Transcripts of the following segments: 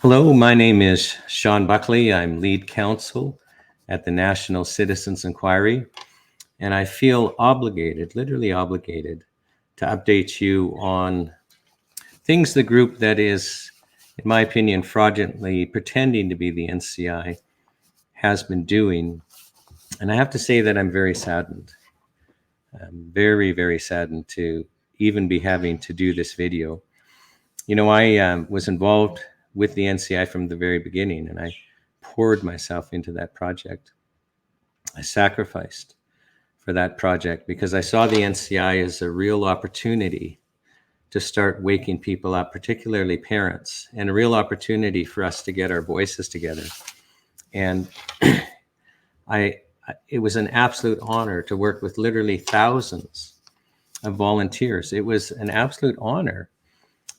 Hello, my name is Shawn Buckley. I'm lead counsel at the National Citizens Inquiry, and I feel obligated, literally obligated, to update you on things the group that is, in my opinion, fraudulently pretending to be the NCI has been doing. And I have to say that I'm very saddened. I'm very, very saddened to even be having to do this video. You know, I was involved with the NCI from the very beginning, and I poured myself into that project. I sacrificed for that project because I saw the NCI as a real opportunity to start waking people up, particularly parents, and a real opportunity for us to get our voices together. And it was an absolute honor to work with literally thousands of volunteers. It was an absolute honor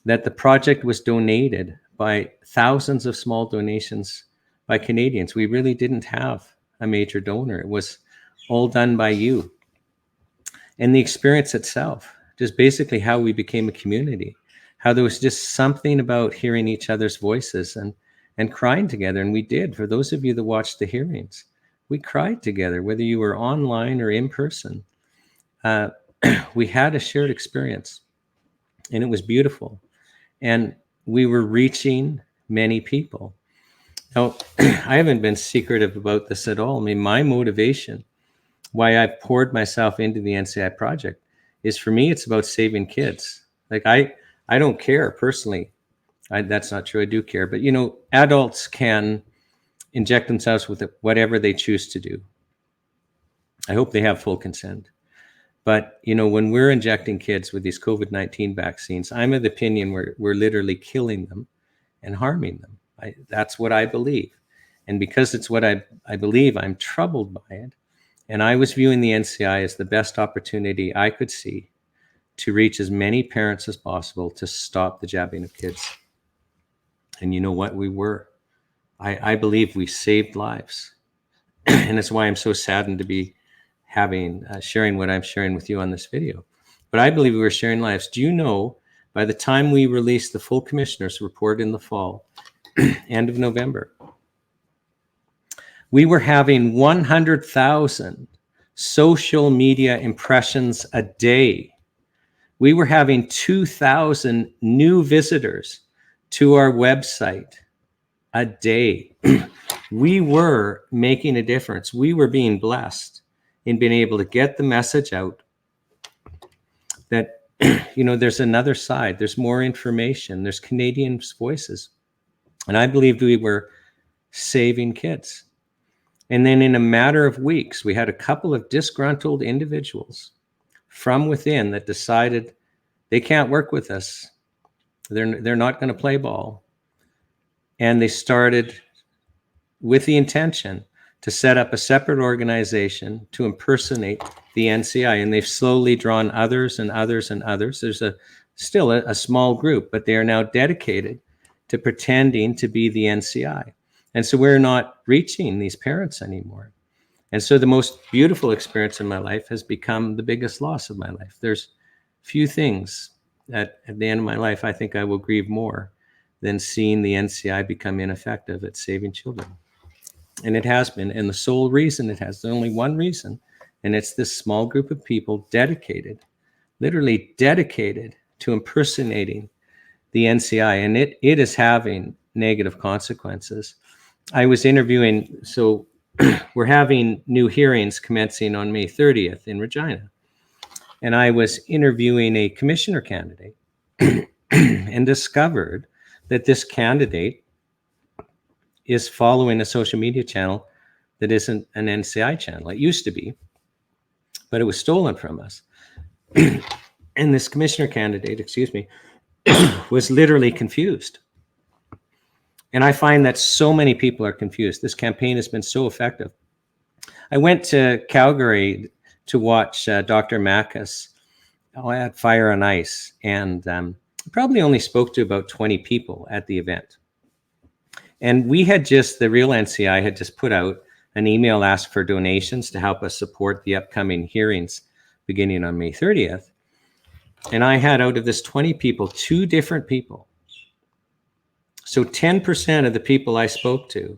that the project was donated by thousands of small donations by Canadians. We really didn't have a major donor. It was all done by you. And the experience itself, just basically how we became a community, how there was just something about hearing each other's voices and crying together. And we did. For those of you that watched the hearings, we cried together, whether you were online or in person. We had a shared experience, and it was beautiful. And we were reaching many people. Now, I haven't been secretive about this at all. I mean, my motivation, why I've poured myself into the NCI project, is for me, it's about saving kids. Like, I don't care personally. That's not true. I do care. But, you know, adults can inject themselves with whatever they choose to do. I hope they have full consent. But, you know, when we're injecting kids with these COVID-19 vaccines, I'm of the opinion we're literally killing them and harming them. That's what I believe. And because it's what I believe, I'm troubled by it. And I was viewing the NCI as the best opportunity I could see to reach as many parents as possible to stop the jabbing of kids. And you know what? We were. I believe we saved lives. And that's why I'm so saddened to be sharing what I'm sharing with you on this video. But I believe we were sharing lives. Do you know, by the time we released the full commissioner's report in the fall, end of November, we were having 100,000 social media impressions a day. We were having 2,000 new visitors to our website a day. We were making a difference. We were being blessed in being able to get the message out that, you know, there's another side, there's more information, there's Canadians' voices. And I believed we were saving kids. And then in a matter of weeks, we had a couple of disgruntled individuals from within that decided they can't work with us. They're not going to play ball. And they started with the intention to set up a separate organization to impersonate the NCI. And they've slowly drawn others and others and others. There's still a small group, but they are now dedicated to pretending to be the NCI. And so we're not reaching these parents anymore. And so the most beautiful experience in my life has become the biggest loss of my life. There's few things that at the end of my life, I think I will grieve more than seeing the NCI become ineffective at saving children. And it has been. And the sole reason it has, there's only one reason, and it's this small group of people dedicated, literally dedicated to impersonating the NCI. And it is having negative consequences. I was interviewing, so we're having new hearings commencing on May 30th in Regina. And I was interviewing a commissioner candidate and discovered that this candidate is following a social media channel that isn't an NCI channel. It used to be, but it was stolen from us. And this commissioner candidate, was literally confused. And I find that so many people are confused. This campaign has been so effective. I went to Calgary to watch Dr. Macus at Fire and Ice, and probably only spoke to about 20 people at the event. And the real NCI had just put out an email asked for donations to help us support the upcoming hearings beginning on May 30th. And I had, out of this 20 people, 2 different people So 10% of the people I spoke to,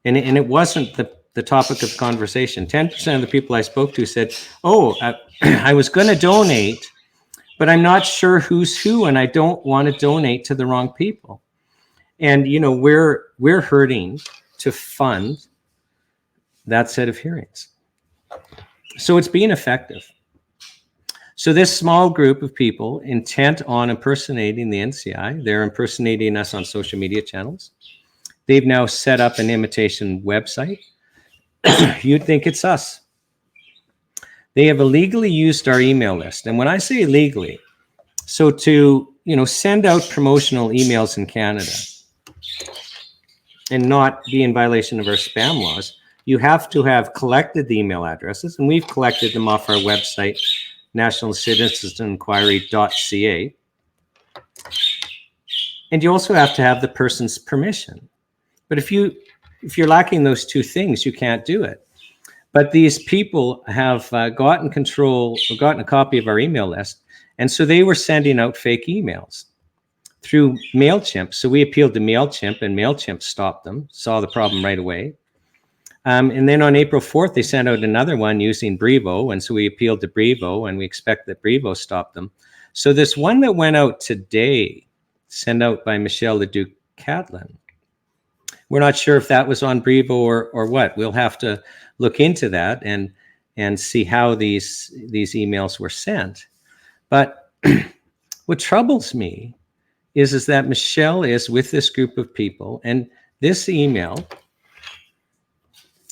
and it wasn't the topic of conversation, 10% of the people I spoke to said, oh, I was going to donate, but I'm not sure who's who, and I don't want to donate to the wrong people. And, you know, we're hurting to fund that set of hearings. So it's been effective. So this small group of people intent on impersonating the NCI, they're impersonating us on social media channels. They've now set up an imitation website. You'd think it's us. They have illegally used our email list. And when I say illegally, so to, you know, send out promotional emails in Canada and not be in violation of our spam laws, you have to have collected the email addresses, and we've collected them off our website, nationalcitizensinquiry.ca. And you also have to have the person's permission. But if you're lacking those two things, you can't do it. But these people have gotten a copy of our email list, and so they were sending out fake emails through MailChimp. So we appealed to MailChimp, and MailChimp stopped them, saw the problem right away. And then on April 4th, they sent out another one using Brevo. And so we appealed to Brevo, and we expect that Brevo stopped them. So this one that went out today, sent out by Michelle Leduc Catlin, we're not sure if that was on Brevo or what. We'll have to look into that and see how these emails were sent. But what troubles me is that Michelle is with this group of people, and this email,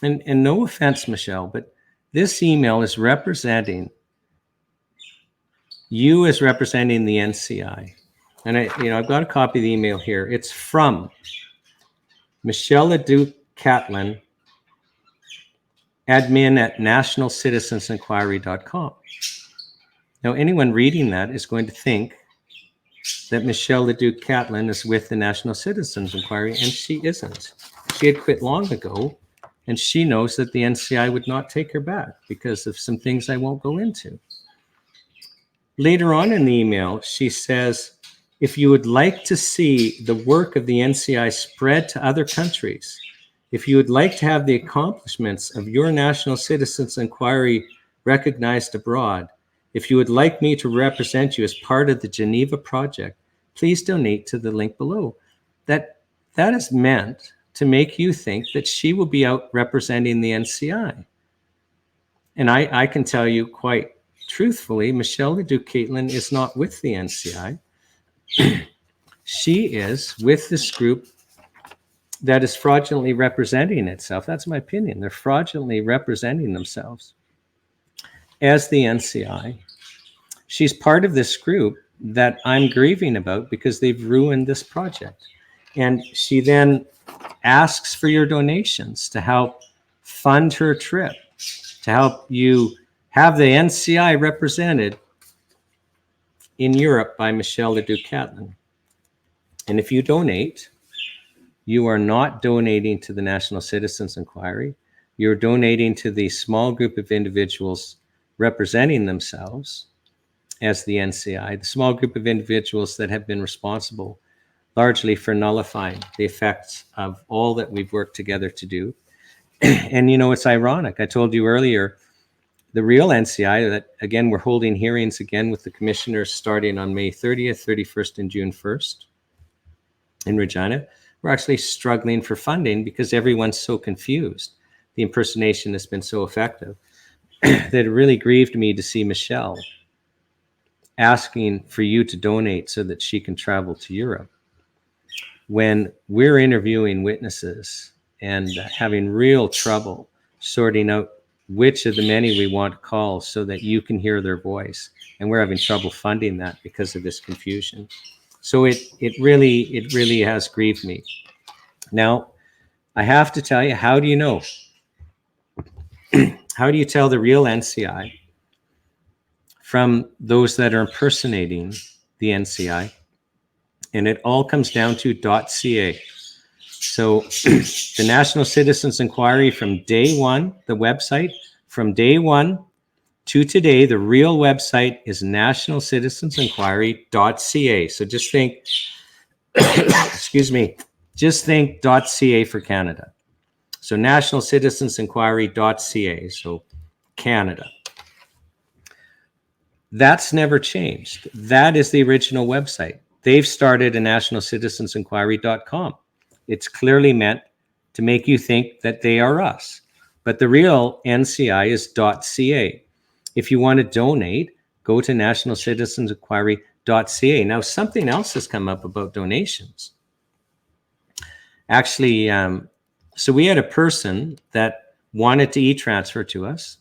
and no offense, Michelle, but this email is representing you as representing the NCI. And I've got a copy of the email here. It's from Michelle Leduc Catlin, admin at nationalcitizensinquiry.com. Now, anyone reading that is going to think that Michelle Leduc Catlin is with the National Citizens Inquiry, and she isn't. She had quit long ago, and she knows that the NCI would not take her back because of some things I won't go into. Later on in the email, she says, if you would like to see the work of the NCI spread to other countries, if you would like to have the accomplishments of your National Citizens Inquiry recognized abroad, if you would like me to represent you as part of the Geneva Project, please donate to the link below. That is meant to make you think that she will be out representing the NCI. And I can tell you quite truthfully, Michelle Leduc Catlin is not with the NCI. She is with this group that is fraudulently representing itself. That's my opinion. They're fraudulently representing themselves as the NCI. She's part of this group that I'm grieving about because they've ruined this project. And she then asks for your donations to help fund her trip, to help you have the NCI represented in Europe by Michelle Leduc Catlin. And if you donate, you are not donating to the National Citizens Inquiry. You're donating to the small group of individuals representing themselves as the NCI, the small group of individuals that have been responsible largely for nullifying the effects of all that we've worked together to do. And, it's ironic. I told you earlier, the real NCI, that, again, we're holding hearings again with the commissioners starting on May 30th, 31st, and June 1st in Regina. We're actually struggling for funding because everyone's so confused. The impersonation has been so effective that it really grieved me to see Michelle asking for you to donate so that she can travel to Europe, when we're interviewing witnesses and having real trouble sorting out which of the many we want to call so that you can hear their voice. And we're having trouble funding that because of this confusion. So it really has grieved me. Now, I have to tell you, how do you know? How do you tell the real NCI from those that are impersonating the NCI? And it all comes down to .ca. So the National Citizens Inquiry from day one, the website, from day one to today, the real website is nationalcitizensinquiry.ca. So just think, excuse me, Just think .ca for Canada. So National Citizens Inquiry.ca, so Canada. That's never changed. That is the original website. They've started a National Citizens Inquiry.com. It's clearly meant to make you think that they are us. But the real NCI is .ca. If you want to donate, go to National Citizens Inquiry.ca. Now, something else has come up about donations. Actually, so we had a person that wanted to e-transfer to us.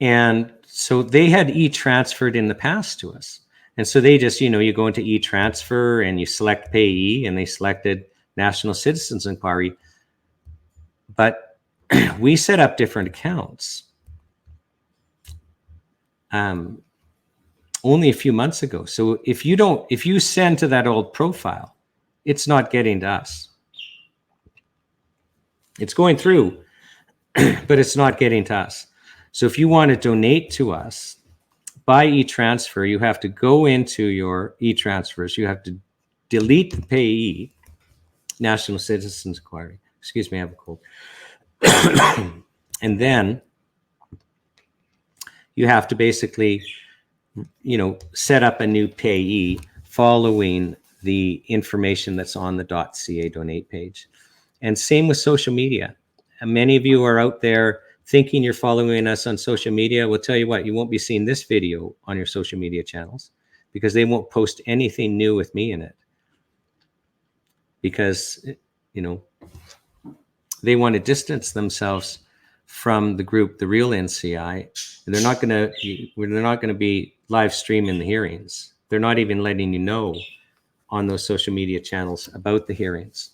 And so they had e-transferred in the past to us. And so they just, you go into e-transfer and you select payee, and they selected National Citizens Inquiry. But we set up different accounts only a few months ago. So if you send to that old profile, it's not getting to us. It's going through, but it's not getting to us. So if you want to donate to us by e-transfer, you have to go into your e-transfers. You have to delete the payee, National Citizens Inquiry. Excuse me, I have a cold. And then you have to basically, set up a new payee following the information that's on the .ca donate page. And same with social media. And many of you are out there thinking you're following us on social media. We'll tell you what, you won't be seeing this video on your social media channels because they won't post anything new with me in it. Because, they want to distance themselves from the group, the real NCI. And they're not going to be live streaming the hearings. They're not even letting you know on those social media channels about the hearings.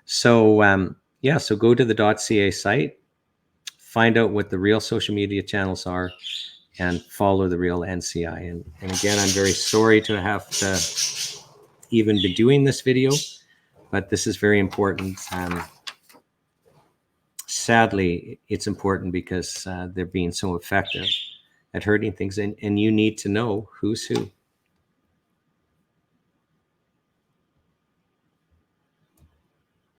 So, so go to the .ca site, find out what the real social media channels are, and follow the real NCI. And again, I'm very sorry to have to even be doing this video, but this is very important. Sadly, it's important because they're being so effective at hurting things, and you need to know who's who.